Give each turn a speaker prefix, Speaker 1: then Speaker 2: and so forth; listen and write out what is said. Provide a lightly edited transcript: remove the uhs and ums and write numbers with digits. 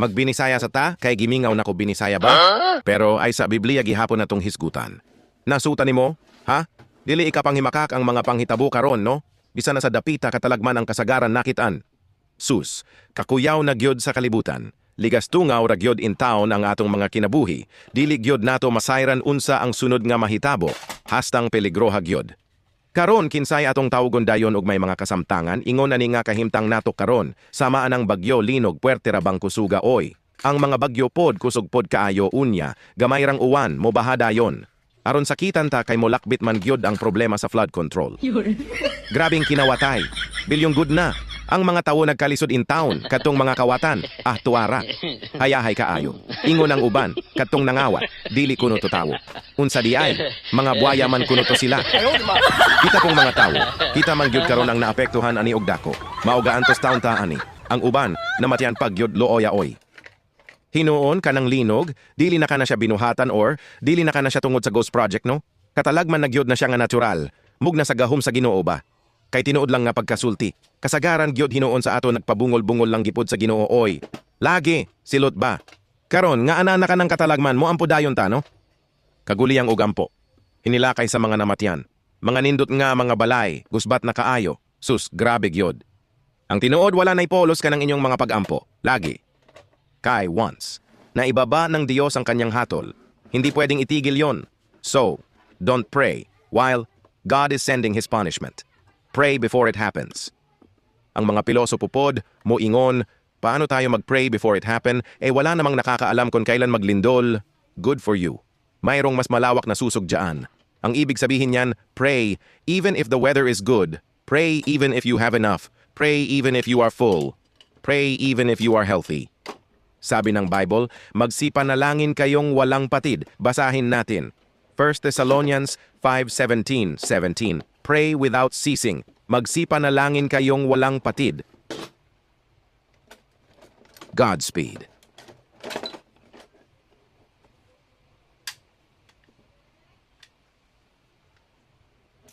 Speaker 1: Magbinisaya sa ta, kay gimingaw na ko binisaya ba? Pero ay sa Biblia gihapon na tong hisgutan. Nasuta nimo, ha? Dili ika panghimakak ang mga panghitabo karon, no? Bisa na sa dapita katalagman ang kasagaran nakitaan. Sus, kakuyaw na gyud sa kalibutan. Ligastungaw ra gyud in town ang atong mga kinabuhi. Dili gyud nato masayran unsa ang sunod nga mahitabo. Hastang peligroha gyud. Karon kinsay atong tawgon dayon og may mga kasamtangan ingon ani nga kahimtang nato karon sama anang bagyo linog puwerte ra bang kusuga oy. Ang mga bagyo pod kusog pod kaayo unya, gamay rang uwan mo baha dayon. Aron sakitan ta kay molakbit man gyud ang problema sa flood control. Grabing kinawatay. Bilyong good na. Ang mga tawo nagkalisod in town, katong mga kawatan, tuwara. Hayahay kaayo. Ingon ang uban, katong nangawat, dili kuno to tawo. Unsa di ay, mga buaya man kuno to sila. Kita kong mga tawo, kita man gyud karon ang naapektuhan ani og dako. Maugaan tos taon ta ani. Ang uban, namatian pag gyud looya oy. Hinuon kanang linog, dili na kana siya binuhatan or dili na kana siya tungod sa ghost project, no? Katalagman nagyod na siya nga natural. Mug na sa gahom sa Ginoo ba? Kay tinuod lang nga pagkasulti. Kasagaran gyud hinuon sa ato nagpabungol-bungol lang gipod sa Ginoo oy. Lagi, silot ba? Karon nga ana na kanang katalagman mo ampo dayon ta, no? Kaguliyang og ampo. Hinilakay sa mga namatyan. Mga nindot nga mga balay, gusbat na kaayo. Sus, grabe gyud. Ang tinuod wala nay polos kanang inyong mga pag-ampo. Lagi. Kay once, na ibaba ng Diyos ang kanyang hatol. Hindi pwedeng itigil yon. So, don't pray while God is sending His punishment. Pray before it happens. Ang mga pilosopo pod, moingon, paano tayo mag-pray before it happen? Wala namang nakakaalam kung kailan maglindol. Good for you. Mayroong mas malawak na susog dyan. Ang ibig sabihin niyan, pray even if the weather is good. Pray even if you have enough. Pray even if you are full. Pray even if you are healthy. Sabi ng Bible, magsipanalangin kayong walang patid. Basahin natin. 1 Thessalonians 5:17. Pray without ceasing. Magsipanalangin kayong walang patid. Godspeed.